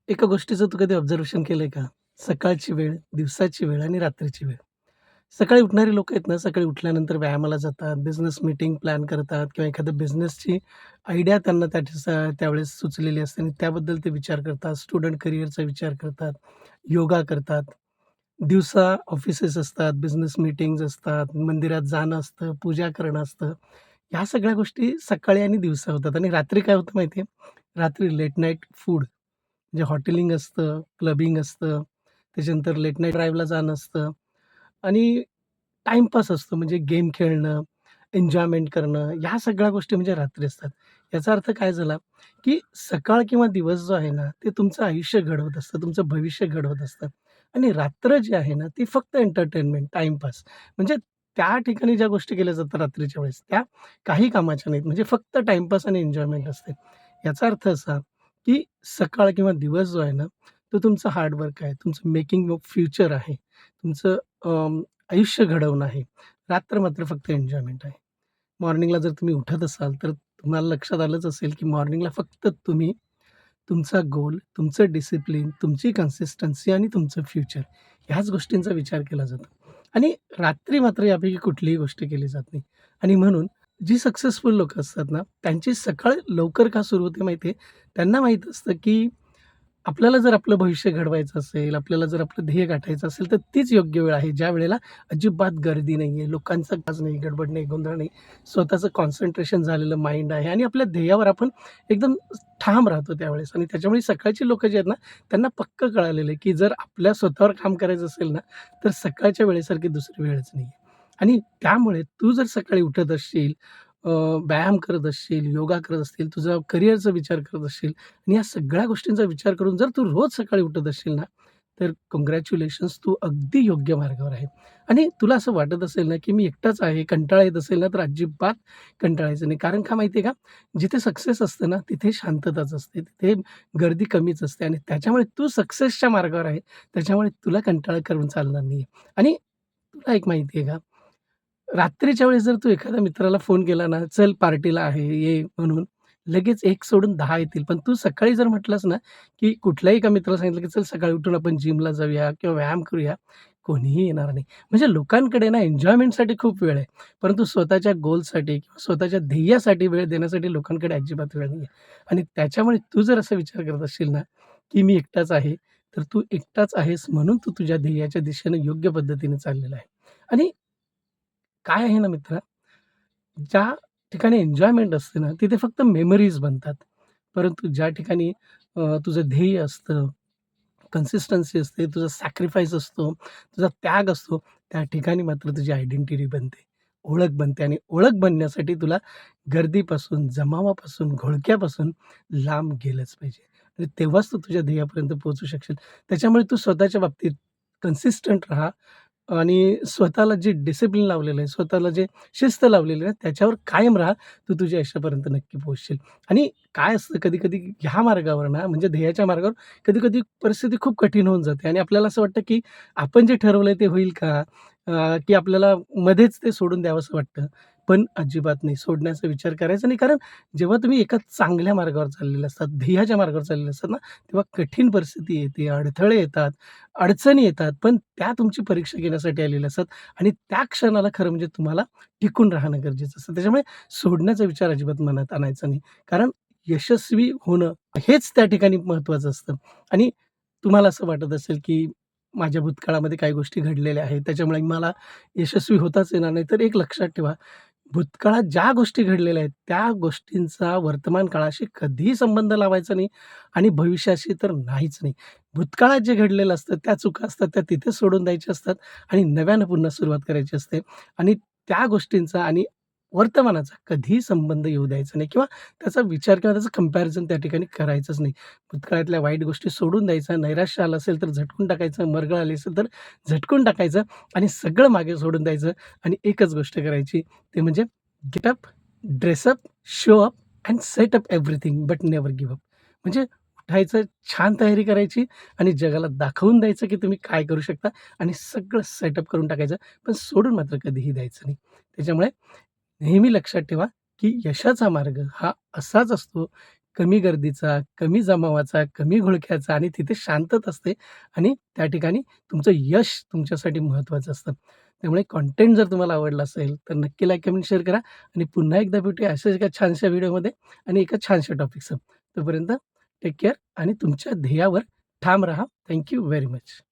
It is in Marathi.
एका गोष्टीचं तू कधी ऑब्झर्वेशन केलंय का? सकाळची वेळ, दिवसाची वेळ आणि रात्रीची वेळ. सकाळी उठणारी लोकं आहेत ना, सकाळी उठल्यानंतर व्यायामाला जातात, बिझनेस मीटिंग प्लॅन करतात किंवा एखाद्या बिझनेसची आयडिया त्यांना त्यावेळेस सुचलेली असते आणि त्याबद्दल ते विचार करतात. स्टुडंट करिअरचा विचार करतात, योगा करतात. दिवसा ऑफिसेस असतात, बिझनेस मीटिंग्ज असतात, मंदिरात जाणं असतं, पूजा करणं असतं. ह्या सगळ्या गोष्टी सकाळी आणि दिवसा होतात आणि रात्री काय होतं माहिती आहे? रात्री लेट नाईट फूड म्हणजे हॉटेलिंग असतं, क्लबिंग असतं, त्याच्यानंतर लेट नाईट ड्राईव्हला जाणं असतं आणि टाईमपास असतो म्हणजे गेम खेळणं, एन्जॉयमेंट करणं, ह्या सगळ्या गोष्टी म्हणजे रात्री असतात. याचा अर्थ काय झाला, की सकाळ किंवा दिवस जो आहे ना, ते तुमचं आयुष्य घडवत असतं, तुमचं भविष्य घडवत असतं आणि रात्र जी आहे ना, ती फक्त एंटरटेनमेंट, टाईमपास म्हणजे त्या ठिकाणी ज्या गोष्टी केल्या जातात रात्रीच्या वेळेस, त्या काही कामाच्या नाहीत. म्हणजे फक्त टाईमपास आणि एन्जॉयमेंट असते. याचा अर्थ असा, की सकाळ किंवा दिवस जो आहे ना, तो तुमचं हार्डवर्क आहे, तुमचं मेकिंग ऑफ फ्युचर आहे, तुमचं आयुष्य घडवणं आहे. रात्र मात्र फक्त एन्जॉयमेंट आहे. मॉर्निंगला जर तुम्ही उठत असाल, तर तुम्हाला लक्षात आलंच असेल, की मॉर्निंगला फक्त तुम्ही, तुमचा गोल, तुमचं डिसिप्लिन, तुमची कन्सिस्टन्सी आणि तुमचं फ्युचर ह्याच गोष्टींचा विचार केला जातो. आणि रात्री मात्र यापैकी कुठलीही गोष्ट केली जात नाही. आणि म्हणून जी सक्सेसफुल लोकं असतात ना, त्यांची सकाळ लवकर का सुरू होते माहिती आहे? त्यांना माहीत असतं, की आपल्याला जर आपलं भविष्य घडवायचं असेल, आपल्याला जर आपलं ध्येय गाठायचं असेल, तर तीच योग्य वेळ आहे, ज्या वेळेला अजिबात गर्दी नाहीये, लोकांचा काज नाही, गडबड नाही, गोंधळ नाही. स्वतःचं कॉन्सन्ट्रेशन झालेलं माइंड आहे आणि आपल्या ध्येयावर आपण एकदम ठाम राहतो त्यावेळेस आणि त्याच्यामुळे सकाळची लोकं जी आहेत ना, त्यांना पक्कं कळालेलं आहे, की जर आपल्या स्वतःवर काम करायचं असेल ना, तर सकाळच्या वेळेसारखी दुसरी वेळच नाहीये. आणि त्यामुळे तू जर सकाळी उठत असशील, व्यायाम करत असशील, योगा करत असशील, तुझा करिअरचा विचार करत असशील आणि या सगळ्या गोष्टींचा विचार करून जर तू रोज सकाळी उठत असशील ना, तर काँग्रॅच्युलेशन्स तू अगदी योग्य मार्गावर आहे. आणि तुला असं वाटत असेल ना, की मी एकटाच आहे, कंटाळा येत असेल ना, तर अजिबात कंटाळायचं नाही. कारण का माहिती आहे का? जिथे सक्सेस असतं ना, तिथे शांतताच असते. तिथे गर्दी कमीच असते आणि त्याच्यामुळे तू सक्सेसच्या मार्गावर आहे. त्याच्यामुळे तुला कंटाळा करून चालणार नाही. आणि तुला एक माहिती आहे का? रात्रीच्या वेळेस जर तू एखाद्या मित्राला फोन केला ना, "चल पार्टीला आहे, ये" म्हणून, लगेच 1 सोडून 10 येतील. पण तू सकाळी जर म्हटलंस ना, की कुठल्याही एका मित्राला सांगितलं, की "चल सकाळी उठून आपण जिमला जाऊया किंवा व्यायाम करूया." कोणीही येणार नाही. म्हणजे लोकांकडे ना एन्जॉयमेंटसाठी खूप वेळ आहे. परंतु स्वतःच्या गोलसाठी किंवा स्वतःच्या ध्येयासाठी वेळ देण्यासाठी लोकांकडे अजिबात वेळ नाहीये. आणि त्याच्यामुळे तू जर असा विचार करत असशील ना, की मी एकटाच आहे, तर तू एकटाच आहेस म्हणून तू तुझ्या ध्येयाच्या दिशेने योग्य पद्धतीने चाललेला आहे. आणि काय आहे ना मित्रा, ज्या ठिकाणी एन्जॉयमेंट असते ना, तिथे फक्त मेमरीज बनतात. परंतु ज्या ठिकाणी तुझं ध्येय असतं, कन्सिस्टन्सी असते, तुझा सॅक्रिफाईस असतो, तुझा त्याग असतो, त्या ठिकाणी मात्र तुझी आयडेंटिटी बनते, ओळख बनते आणि ओळख बनण्यासाठी तुला गर्दीपासून, जमावापासून, घोळक्यापासून लांब गेलंच पाहिजे आणि तेव्हाच तू तुझ्या ध्येयापर्यंत पोहोचू शकशील. त्याच्यामुळे तू स्वतःच्या बाबतीत कन्सिस्टंट राहा आणि स्वतःला जे डिसिप्लिन लावलेलं आहे, स्वतःला जे शिस्त लावलेली आहे, त्याच्यावर कायम राहा. तू तुझ्या यशापर्यंत नक्की पोहोचशील. आणि काय असतं कधी-कधी ह्या मार्गावर ना, म्हणजे ध्येयाच्या मार्गावर कधी-कधी परिस्थिती खूप कठीण होऊन जाते आणि आपल्याला असं वाटतं, की आपण जे ठरवलंय ते होईल का? की आपल्याला मध्येच ते सोडून द्यावंसं वाटतं. पण अजिबात नाही, सोडण्याचा विचार करायचा नाही. कारण जेव्हा तुम्ही एका चांगल्या मार्गावर चाललेले असतात, ध्येयाच्या मार्गावर चाललेले असतात ना, तेव्हा कठीण परिस्थिती येते, अडथळे येतात, अडचणी येतात, पण त्या तुमची परीक्षा घेण्यासाठी आलेल्या असतात आणि त्या क्षणाला खरं म्हणजे तुम्हाला टिकून राहणं गरजेचं असतं. त्याच्यामुळे सोडण्याचा विचार अजिबात मनात आणायचा नाही. कारण यशस्वी होणं हेच त्या ठिकाणी महत्त्वाचं असतं. आणि तुम्हाला असं वाटत असेल, की माझ्या भूतकाळामध्ये काही गोष्टी घडलेल्या आहेत, त्याच्यामुळे मला यशस्वी होताच येणार नाही. तर एक लक्षात ठेवा, भूतकाळात ज्या गोष्टी घडलेल्या आहेत, त्या गोष्टींचा वर्तमान काळाशी कधीही संबंध लावायचा नाही आणि भविष्याशी तर नाहीच नाही. भूतकाळात जे घडलेलं असतं, त्या चुका असतात, त्या तिथेच सोडून द्यायच्या असतात आणि नव्यानं पुन्हा सुरुवात करायची असते आणि त्या गोष्टींचा आणि वर्तमानाचा कधीही संबंध येऊ द्यायचा नाही किंवा त्याचा विचार किंवा त्याचं कंपॅरिझन त्या ठिकाणी करायचंच नाही. भूतकाळातल्या वाईट गोष्टी सोडून द्यायच्या, नैराश्य आलं असेल तर झटकून टाकायचं, मरगळ आली असेल तर झटकून टाकायचं आणि सगळं मागे सोडून द्यायचं आणि एकच गोष्ट करायची ते म्हणजे get up, dress up, show up and set up everything but never give up. म्हणजे उठायचं, छान तयारी करायची आणि जगाला दाखवून द्यायचं, की तुम्ही काय करू शकता आणि सगळं सेटअप करून टाकायचं. पण सोडून मात्र कधीही द्यायचं नाही. त्याच्यामुळे नेहमी लक्षात ठेवा, की यशाचा मार्ग हा असाच असतो. कमी गर्दीचा, कमी जमावाचा, कमी घोळक्याचा आणि तिथे शांतता असते आणि त्या ठिकाणी तुमचं यश तुमच्यासाठी महत्त्वाचं असतं. त्यामुळे कंटेंट जर तुम्हाला आवडला असेल, तर नक्की लाईक, कमेंट, शेअर करा आणि पुन्हा एकदा भेटूया अशाच एका छानशा व्हिडिओमध्ये आणि एका छानशा टॉपिकसह. तोपर्यंत टेक केअर आणि तुमच्या ध्येयावर ठाम राहा. Thank you very much.